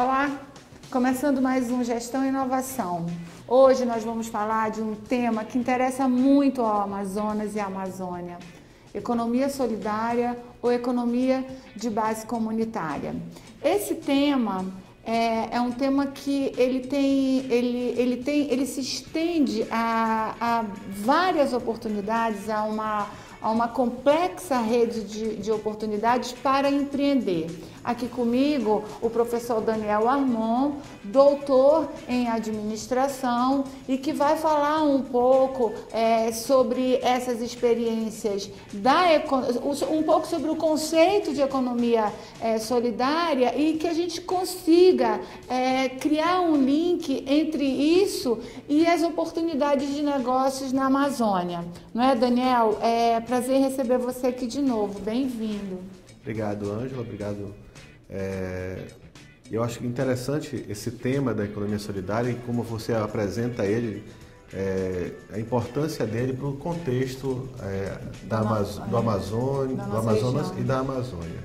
Olá, começando mais um Gestão e Inovação. Hoje nós vamos falar de um tema que interessa muito ao Amazonas e à Amazônia: economia solidária ou economia de base comunitária. Esse tema é um tema que ele se estende a várias oportunidades, a uma complexa rede de oportunidades para empreender. Aqui comigo o professor Daniel Armon, doutor em administração, e que vai falar um pouco sobre essas experiências, um pouco sobre o conceito de economia solidária, e que a gente consiga criar um link entre isso e as oportunidades de negócios na Amazônia. Não é, Daniel? É prazer receber você aqui de novo. Bem-vindo. Obrigado, Ângela. Obrigado. Eu acho interessante esse tema da economia solidária e como você apresenta ele, a importância dele para o contexto do Amazonas e da Amazônia,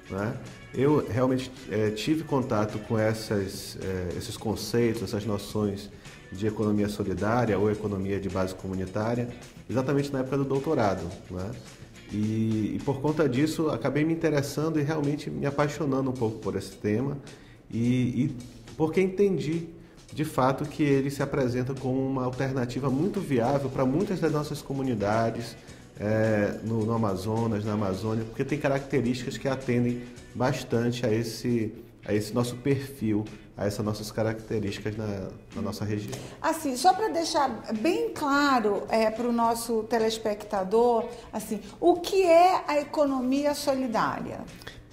né? Eu realmente tive contato com esses conceitos, essas noções de economia solidária ou economia de base comunitária, exatamente na época do doutorado, né? E por conta disso acabei me interessando e realmente me apaixonando um pouco por esse tema e porque entendi de fato que ele se apresenta como uma alternativa muito viável para muitas das nossas comunidades no Amazonas, na Amazônia, porque tem características que atendem bastante a esse nosso perfil, a essas nossas características na nossa região. Assim, só para deixar bem claro para o nosso telespectador, assim, o que é a economia solidária?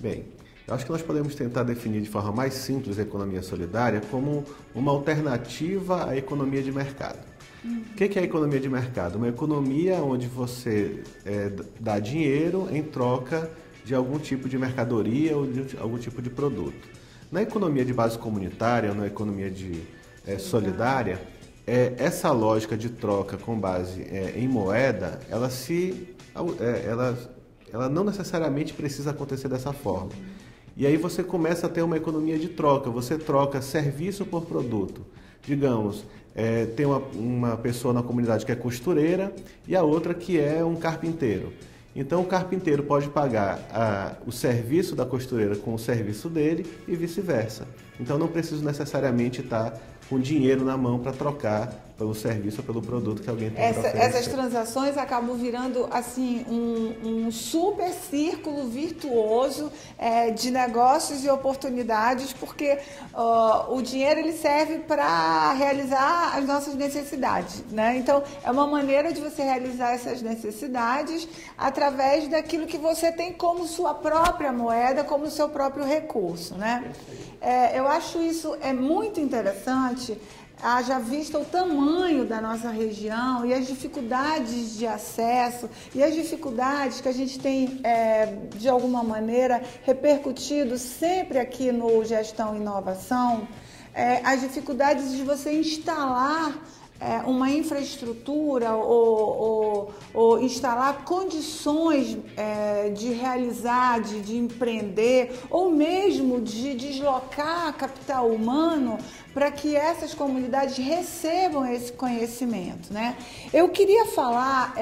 Bem, eu acho que nós podemos tentar definir de forma mais simples a economia solidária como uma alternativa à economia de mercado. O que é a economia de mercado? Uma economia onde você dá dinheiro em troca de algum tipo de mercadoria ou de algum tipo de produto. Na economia de base comunitária, na economia solidária, essa lógica de troca com base em moeda, ela não necessariamente precisa acontecer dessa forma. E aí você começa a ter uma economia de troca, você troca serviço por produto. Digamos, tem uma pessoa na comunidade que é costureira e a outra que é um carpinteiro. Então, o carpinteiro pode pagar o serviço da costureira com o serviço dele e vice-versa. Então, não preciso necessariamente estar com dinheiro na mão para trocar pelo serviço ou pelo produto que alguém tem para oferecer. Essas transações acabam virando assim um super círculo virtuoso de negócios e oportunidades, porque o dinheiro ele serve para realizar as nossas necessidades, né? Então é uma maneira de você realizar essas necessidades através daquilo que você tem como sua própria moeda, como seu próprio recurso, né? Eu acho isso muito interessante. Haja vista o tamanho da nossa região e as dificuldades de acesso e as dificuldades que a gente tem, de alguma maneira, repercutido sempre aqui no Gestão e Inovação, as dificuldades de você instalar uma infraestrutura ou instalar condições de realizar, de empreender, ou mesmo de deslocar capital humano para que essas comunidades recebam esse conhecimento, né? Eu queria falar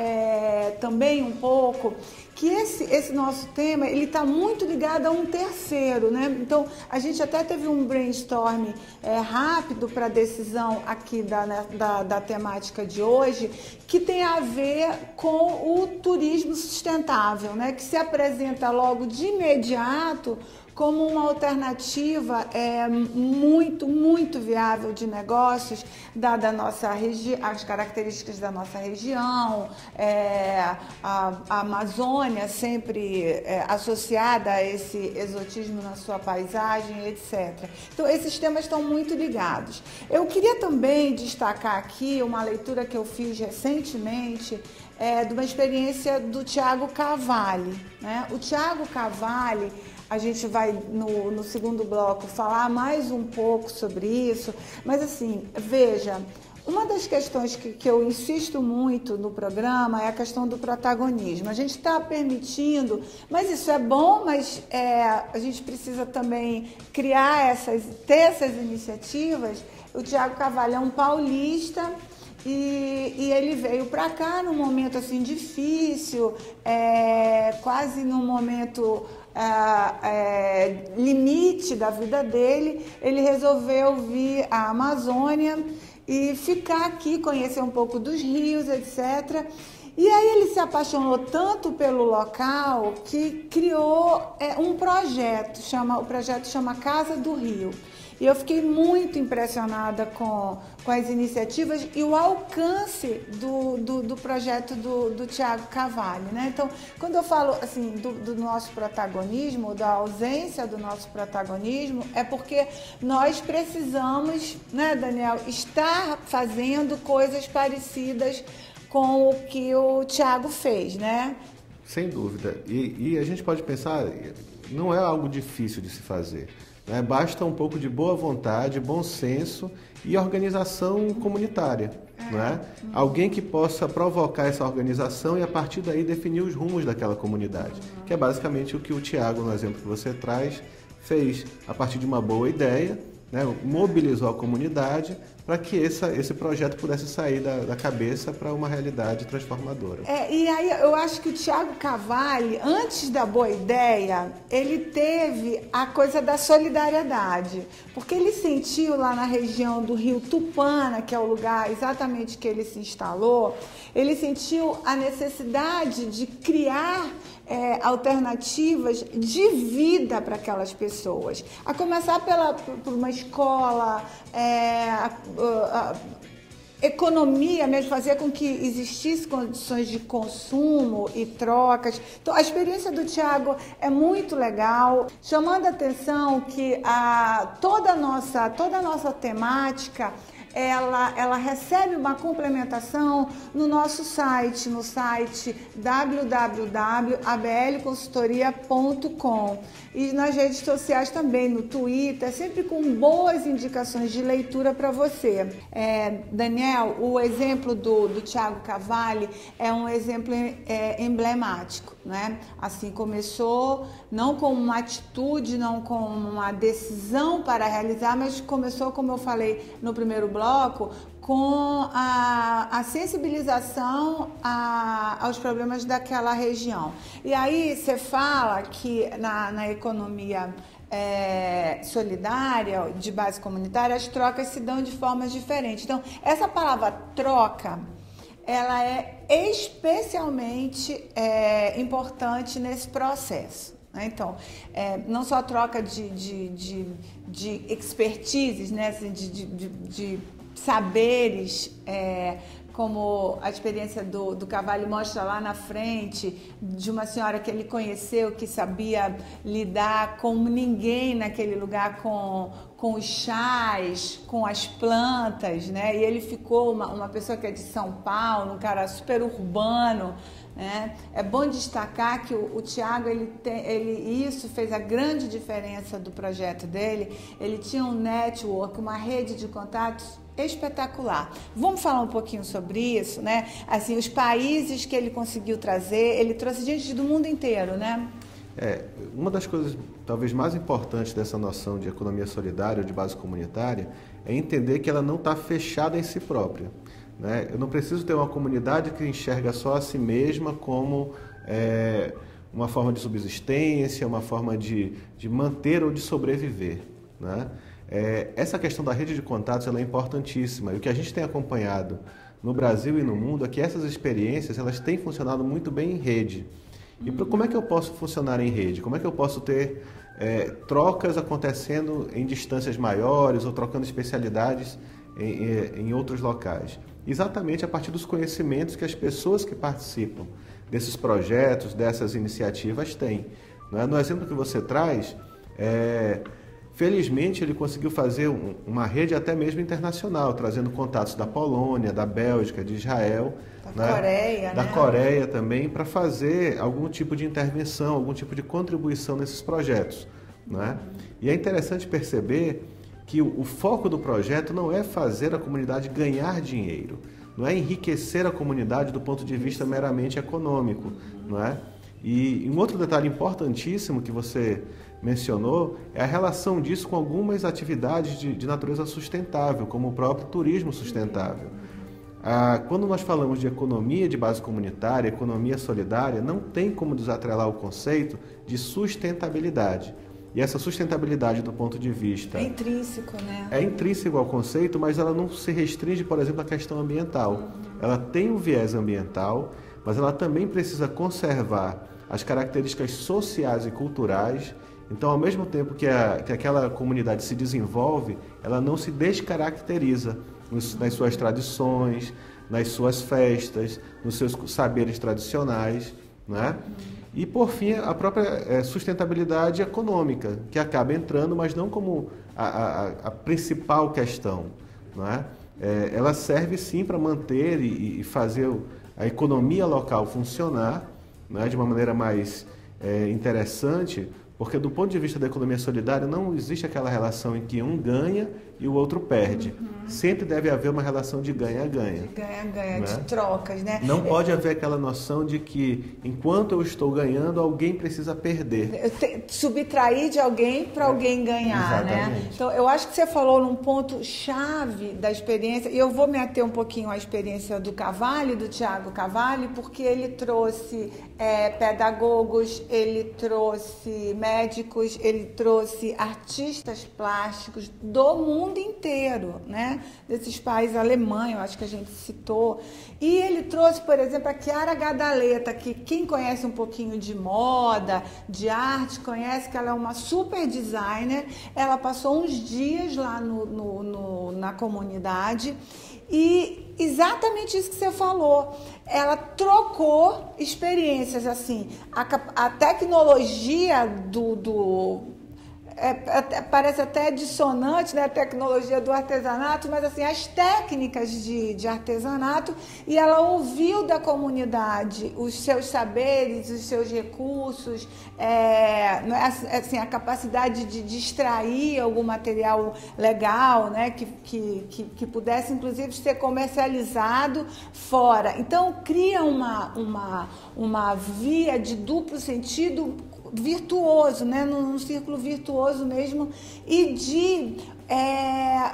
também um pouco que esse nosso tema ele está muito ligado a um terceiro, né? Então a gente até teve um brainstorm rápido para a decisão aqui da temática de hoje, que tem a ver com o turismo sustentável, né? Que se apresenta logo de imediato como uma alternativa muito viável de negócios, dada as características da nossa região, a Amazônia sempre associada a esse exotismo na sua paisagem, etc. Então, esses temas estão muito ligados. Eu queria também destacar aqui uma leitura que eu fiz recentemente, de uma experiência do Thiago Cavalli, né? O Thiago Cavalli, a gente vai no segundo bloco falar mais um pouco sobre isso, mas assim, veja, Uma das questões que eu insisto muito no programa é a questão do protagonismo. A gente está permitindo, mas isso é bom, mas a gente precisa também criar ter essas iniciativas. O Thiago Carvalho é um paulista e ele veio para cá num momento assim difícil, quase num momento limite da vida dele. Ele resolveu vir à Amazônia e ficar aqui, conhecer um pouco dos rios, etc. E aí ele se apaixonou tanto pelo local que criou um projeto, o projeto chama Casa do Rio. E eu fiquei muito impressionada com as iniciativas e o alcance do projeto do Thiago Carvalho, né? Então, quando eu falo assim do nosso protagonismo, da ausência do nosso protagonismo, é porque nós precisamos, né, Daniel, estar fazendo coisas parecidas com o que o Thiago fez, né? Sem dúvida. E a gente pode pensar, não é algo difícil de se fazer. Né? Basta um pouco de boa vontade, bom senso e organização comunitária. Né? Alguém que possa provocar essa organização e a partir daí definir os rumos daquela comunidade, que é basicamente o que o Thiago, no exemplo que você traz, fez a partir de uma boa ideia, né? Mobilizou a comunidade para que esse projeto pudesse sair da cabeça para uma realidade transformadora. E aí eu acho que o Thiago Carvalho, antes da boa ideia, ele teve a coisa da solidariedade, porque ele sentiu lá na região do Rio Tupana, que é o lugar exatamente que ele se instalou, ele sentiu a necessidade de criar alternativas de vida para aquelas pessoas, a começar por uma escola, economia mesmo, fazer com que existissem condições de consumo e trocas. Então, a experiência do Thiago é muito legal, chamando a atenção que toda a nossa temática ela recebe uma complementação no nosso site, no site www.ablconsultoria.com e nas redes sociais também, no Twitter, sempre com boas indicações de leitura para você. Daniel, o exemplo do Thiago Carvalho é um exemplo emblemático, né? Assim, começou não com uma atitude, não com uma decisão para realizar, mas começou, como eu falei no primeiro bloco, com a sensibilização aos problemas daquela região. E aí você fala que na economia solidária, de base comunitária, as trocas se dão de formas diferentes. Então, essa palavra troca, ela é especialmente importante nesse processo. Então, não só a troca de expertises, né, assim, de saberes, como a experiência do Carvalho mostra lá na frente, de uma senhora que ele conheceu, que sabia lidar como ninguém naquele lugar com os chás, com as plantas, né? E ele ficou uma pessoa que é de São Paulo, um cara super urbano, né? É bom destacar que o Thiago, isso fez a grande diferença do projeto dele. Ele tinha um network, uma rede de contatos espetacular. Vamos falar um pouquinho sobre isso, né? Assim, os países que ele conseguiu trazer, ele trouxe gente do mundo inteiro, né? Uma das coisas talvez mais importantes dessa noção de economia solidária ou de base comunitária é entender que ela não está fechada em si própria. Né? Eu não preciso ter uma comunidade que enxerga só a si mesma como uma forma de subsistência, uma forma de manter ou de sobreviver. Né? Essa questão da rede de contatos ela é importantíssima e o que a gente tem acompanhado no Brasil e no mundo é que essas experiências elas têm funcionado muito bem em rede. E como é que eu posso funcionar em rede? Como é que eu posso ter trocas acontecendo em distâncias maiores ou trocando especialidades em outros locais? Exatamente a partir dos conhecimentos que as pessoas que participam desses projetos, dessas iniciativas têm. Né? No exemplo que você traz, felizmente ele conseguiu fazer uma rede até mesmo internacional, trazendo contatos da Polônia, da Bélgica, de Israel, da Coreia também, para fazer algum tipo de intervenção, algum tipo de contribuição nesses projetos. Né? E é interessante perceber que o foco do projeto não é fazer a comunidade ganhar dinheiro, não é enriquecer a comunidade do ponto de vista meramente econômico, não é? E um outro detalhe importantíssimo que você mencionou é a relação disso com algumas atividades de natureza sustentável, como o próprio turismo sustentável. Quando nós falamos de economia de base comunitária, economia solidária, não tem como desatrelar o conceito de sustentabilidade. E essa sustentabilidade do ponto de vista... É intrínseco, né? É intrínseco ao conceito, mas ela não se restringe, por exemplo, à questão ambiental. Ela tem um viés ambiental, mas ela também precisa conservar as características sociais e culturais. Então, ao mesmo tempo que aquela comunidade se desenvolve, ela não se descaracteriza nas suas tradições, nas suas festas, nos seus saberes tradicionais, né? E, por fim, a própria sustentabilidade econômica, que acaba entrando, mas não como a principal questão, não é? Ela serve, sim, para manter e fazer a economia local funcionar, né, de uma maneira mais interessante, porque do ponto de vista da economia solidária não existe aquela relação em que um ganha e o outro perde. Sempre deve haver uma relação de ganha-ganha. De ganha-ganha, né? De trocas, né? Não pode haver aquela noção de que enquanto eu estou ganhando, alguém precisa perder. Subtrair de alguém para alguém ganhar, Exatamente. Né? Então, eu acho que você falou num ponto chave da experiência, e eu vou me ater um pouquinho à experiência do Cavalli, do Tiago Cavalli, porque ele trouxe pedagogos, ele trouxe médicos, ele trouxe artistas plásticos do mundo inteiro, né? Desses países, Alemanha, eu acho que a gente citou. E ele trouxe, por exemplo, a Chiara Gadaleta, que quem conhece um pouquinho de moda, de arte, conhece que ela é uma super designer. Ela passou uns dias lá na comunidade e exatamente isso que você falou. Ela trocou experiências, assim, a tecnologia parece até dissonante, né? A tecnologia do artesanato, mas assim, as técnicas de artesanato, e ela ouviu da comunidade os seus saberes, os seus recursos, assim, a capacidade de extrair algum material legal, né? Que pudesse, inclusive, ser comercializado fora. Então, cria uma via de duplo sentido virtuoso, né? Num círculo virtuoso mesmo, e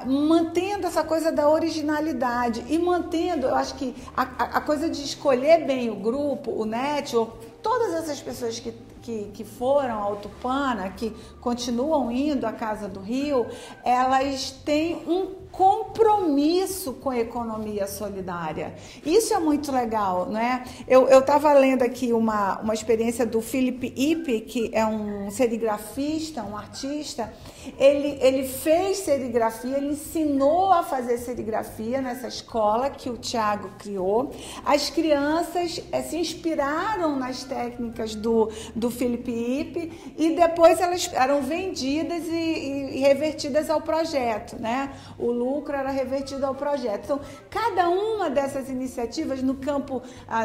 mantendo essa coisa da originalidade e mantendo, eu acho que a coisa de escolher bem o grupo, o network, todas essas pessoas que foram ao Tupana, que continuam indo à Casa do Rio, elas têm um compromisso com a economia solidária. Isso é muito legal, né? Eu estava lendo aqui uma experiência do Philip Ip, que é um serigrafista, um artista. Ele fez serigrafia, ele ensinou a fazer serigrafia nessa escola que o Tiago criou. As crianças se inspiraram nas técnicas do Philip Ip e depois elas eram vendidas e revertidas ao projeto, né? O lucro era revertido ao projeto. Então, cada uma dessas iniciativas no campo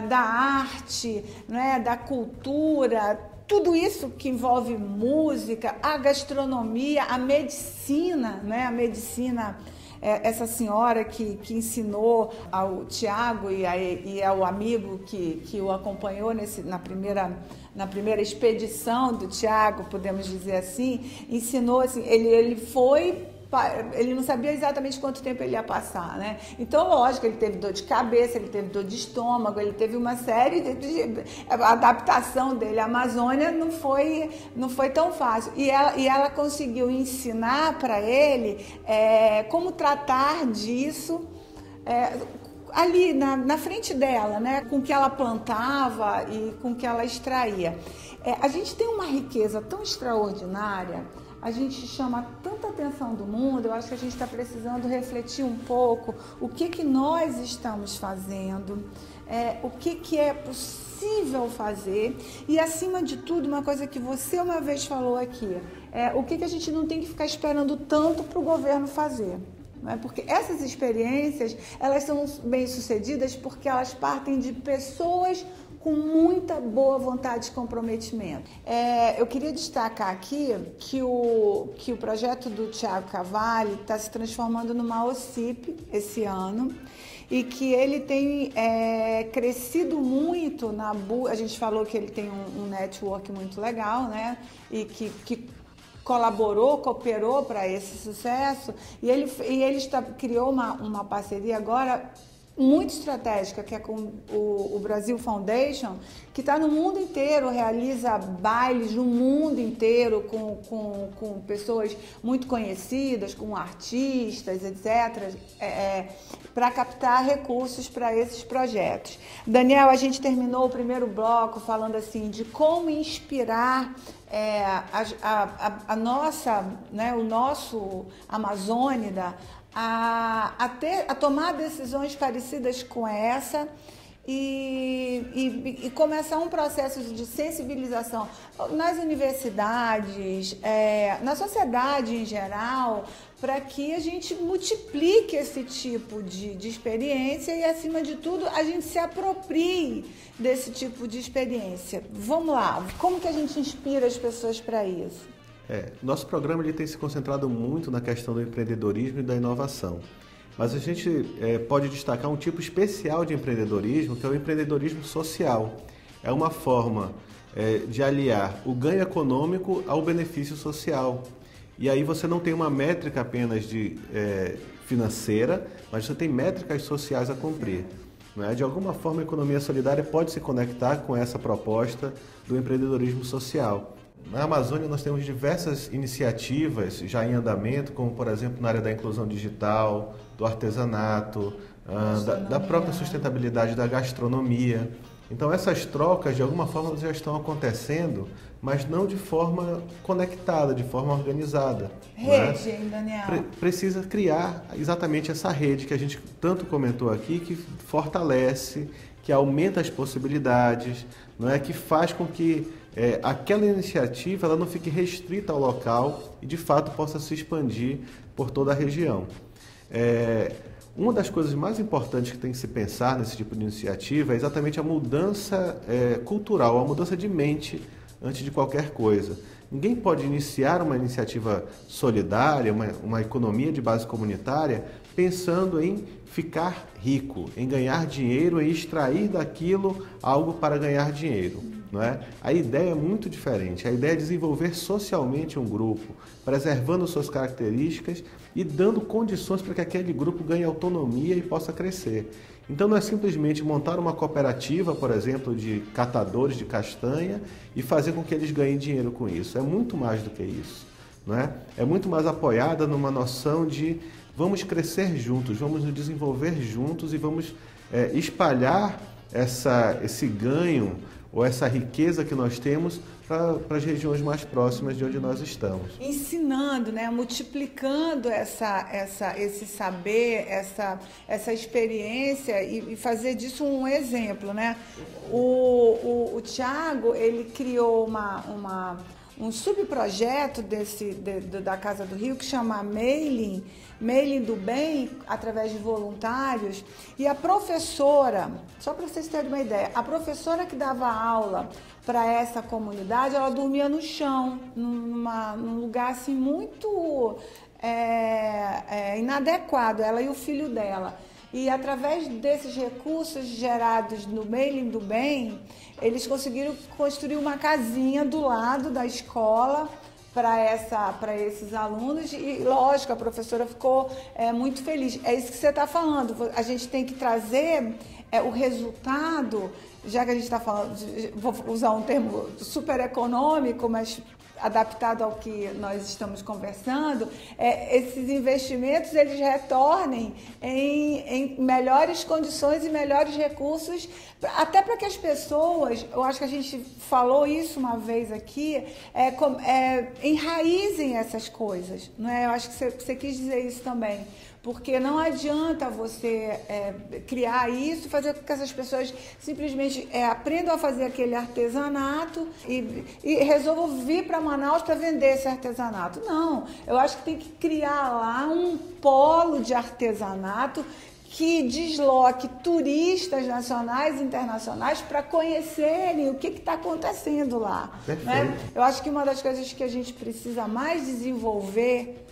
da arte, né, da cultura, tudo isso que envolve música, a gastronomia, a medicina, né? A medicina, essa senhora que ensinou ao Tiago e ao amigo que o acompanhou na primeira expedição do Tiago, podemos dizer assim, ensinou assim, ele não sabia exatamente quanto tempo ele ia passar, né? Então, lógico, ele teve dor de cabeça, ele teve dor de estômago, ele teve uma série a adaptação dele à Amazônia não foi tão fácil. E ela conseguiu ensinar para ele como tratar disso ali na frente dela, né? Com o que ela plantava e com o que ela extraía. A gente tem uma riqueza tão extraordinária, a gente chama tanta atenção do mundo, eu acho que a gente está precisando refletir um pouco o que nós estamos fazendo, o que é possível fazer e, acima de tudo, uma coisa que você uma vez falou aqui, o que a gente não tem que ficar esperando tanto para o governo fazer. Né? Porque essas experiências, elas são bem-sucedidas porque elas partem de pessoas com muita boa vontade e comprometimento. Eu queria destacar aqui que o projeto do Thiago Cavalli está se transformando numa OCIP esse ano, e que ele tem crescido muito a gente falou que ele tem um network muito legal, né? E que cooperou para esse sucesso, e ele criou uma parceria agora muito estratégica, que é com o Brasil Foundation, que está no mundo inteiro, realiza bailes no mundo inteiro com pessoas muito conhecidas, com artistas, etc., para captar recursos para esses projetos. Daniel, a gente terminou o primeiro bloco falando assim de como inspirar a nossa, né, o nosso Amazônida a tomar decisões parecidas com essa e começar um processo de sensibilização nas universidades, na sociedade em geral, para que a gente multiplique esse tipo de experiência e, acima de tudo, a gente se aproprie desse tipo de experiência. Vamos lá, como que a gente inspira as pessoas para isso? Nosso programa ele tem se concentrado muito na questão do empreendedorismo e da inovação. Mas a gente pode destacar um tipo especial de empreendedorismo, que é o empreendedorismo social. É uma forma de aliar o ganho econômico ao benefício social. E aí você não tem uma métrica apenas financeira, mas você tem métricas sociais a cumprir. Né? De alguma forma, a economia solidária pode se conectar com essa proposta do empreendedorismo social. Na Amazônia nós temos diversas iniciativas já em andamento, como por exemplo na área da inclusão digital, do artesanato, da própria sustentabilidade da gastronomia. Então essas trocas de alguma forma já estão acontecendo, mas não de forma conectada, de forma organizada. Rede, hein, Daniel? Precisa criar exatamente essa rede que a gente tanto comentou aqui, que fortalece, que aumenta as possibilidades, não é? Que faz com que aquela iniciativa ela não fique restrita ao local e de fato possa se expandir por toda a região. Uma das coisas mais importantes que tem que se pensar nesse tipo de iniciativa é exatamente a mudança cultural, a mudança de mente antes de qualquer coisa. Ninguém pode iniciar uma iniciativa solidária, uma economia de base comunitária, pensando em ficar rico, em ganhar dinheiro, em extrair daquilo algo para ganhar dinheiro. Não é? A ideia é muito diferente. A ideia é desenvolver socialmente um grupo, preservando suas características e dando condições para que aquele grupo ganhe autonomia e possa crescer. Então não é simplesmente montar uma cooperativa, por exemplo, de catadores de castanha e fazer com que eles ganhem dinheiro com isso. É muito mais do que isso. Não é? É muito mais apoiada numa noção de vamos crescer juntos, vamos nos desenvolver juntos e vamos espalhar esse ganho ou essa riqueza que nós temos para as regiões mais próximas de onde nós estamos. Ensinando, né? Multiplicando esse saber, essa experiência e fazer disso um exemplo, né? O Thiago, ele criou um subprojeto da Casa do Rio que chama Mailing do Bem, através de voluntários, e a professora, só para vocês terem uma ideia, a professora que dava aula para essa comunidade, ela dormia no chão, num lugar assim muito inadequado, ela e o filho dela. E através desses recursos gerados no Mailing do Bem, eles conseguiram construir uma casinha do lado da escola para esses alunos e, lógico, a professora ficou muito feliz. É isso que você está falando, a gente tem que trazer o resultado, já que a gente está falando, vou usar um termo super econômico, mas adaptado ao que nós estamos conversando, esses investimentos eles retornem em melhores condições e melhores recursos, até para que as pessoas, eu acho que a gente falou isso uma vez aqui, enraizem essas coisas, não é? Eu acho que você quis dizer isso também. Porque não adianta você criar isso, fazer com que essas pessoas simplesmente aprendam a fazer aquele artesanato e resolvam vir para Manaus para vender esse artesanato. Não, eu acho que tem que criar lá um polo de artesanato que desloque turistas nacionais e internacionais para conhecerem o que está acontecendo lá. Né? Eu acho que uma das coisas que a gente precisa mais desenvolver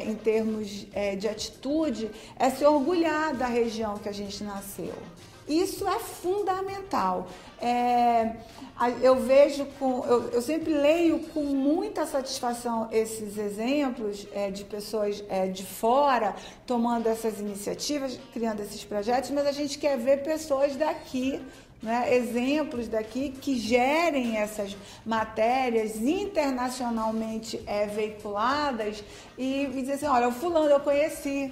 em termos de atitude é se orgulhar da região que a gente nasceu. Isso é fundamental. Eu sempre leio com muita satisfação esses exemplos de pessoas de fora tomando essas iniciativas, criando esses projetos, mas a gente quer ver pessoas daqui, né, exemplos daqui que gerem essas matérias internacionalmente veiculadas e dizer assim, olha, o fulano eu conheci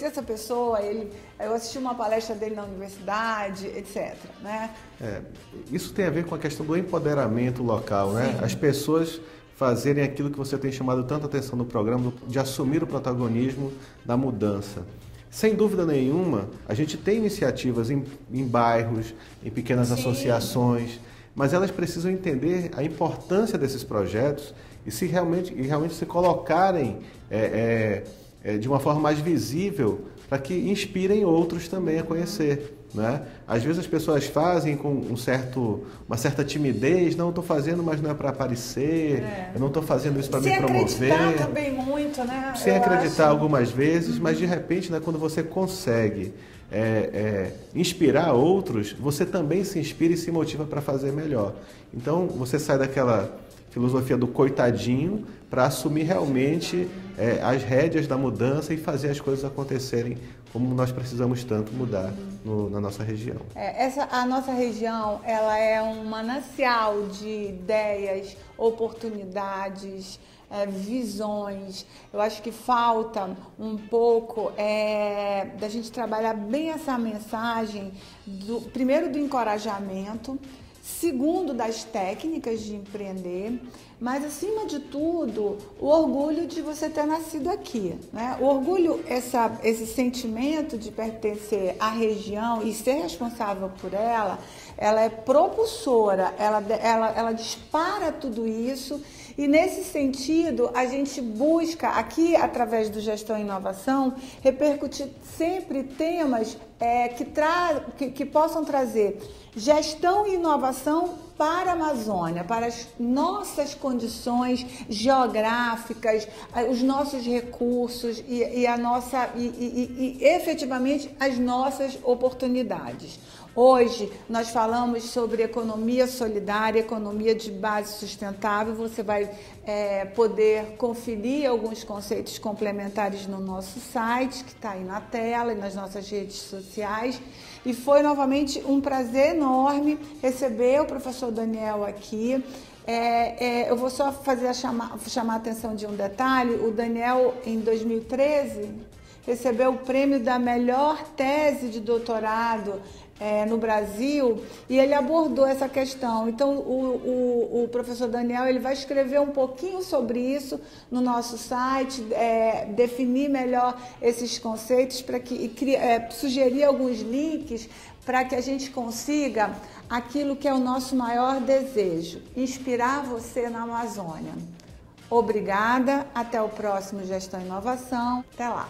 essa pessoa, eu assisti uma palestra dele na universidade, etc. Né? Isso tem a ver com a questão do empoderamento local, né? As pessoas fazerem aquilo que você tem chamado tanta atenção no programa, de assumir o protagonismo da mudança. Sem dúvida nenhuma, a gente tem iniciativas em bairros, em pequenas associações, mas elas precisam entender a importância desses projetos e realmente se colocarem de uma forma mais visível para que inspirem outros também a conhecer. Né? Às vezes as pessoas fazem com uma certa timidez, não estou fazendo, mas não é para aparecer, eu não estou fazendo isso para me promover. Sem acreditar também muito, né? Sem acreditar algumas vezes, mas de repente, né, quando você consegue inspirar outros, você também se inspira e se motiva para fazer melhor. Então você sai daquela filosofia do coitadinho para assumir realmente as rédeas da mudança e fazer as coisas acontecerem como nós precisamos tanto mudar na nossa região. A nossa região, ela é um manancial de ideias, oportunidades, visões. Eu acho que falta um pouco da gente trabalhar bem essa mensagem, primeiro do encorajamento, segundo das técnicas de empreender, mas acima de tudo o orgulho de você ter nascido aqui, né? O orgulho, esse sentimento de pertencer à região e ser responsável por ela é propulsora, ela dispara tudo isso. E nesse sentido, a gente busca aqui, através do Gestão e Inovação, repercutir sempre temas que possam trazer gestão e inovação para a Amazônia, para as nossas condições geográficas, os nossos recursos e efetivamente as nossas oportunidades. Hoje nós falamos sobre economia solidária, economia de base sustentável. Você vai poder conferir alguns conceitos complementares no nosso site, que está aí na tela e nas nossas redes sociais. E foi novamente um prazer enorme receber o professor Daniel aqui. Eu vou só chamar a atenção de um detalhe. O Daniel, em 2013, recebeu o prêmio da melhor tese de doutorado no Brasil, e ele abordou essa questão. Então o professor Daniel, ele vai escrever um pouquinho sobre isso no nosso site, definir melhor esses conceitos sugerir alguns links para que a gente consiga aquilo que é o nosso maior desejo: inspirar você na Amazônia. Obrigada, até o próximo Gestão e Inovação, até lá.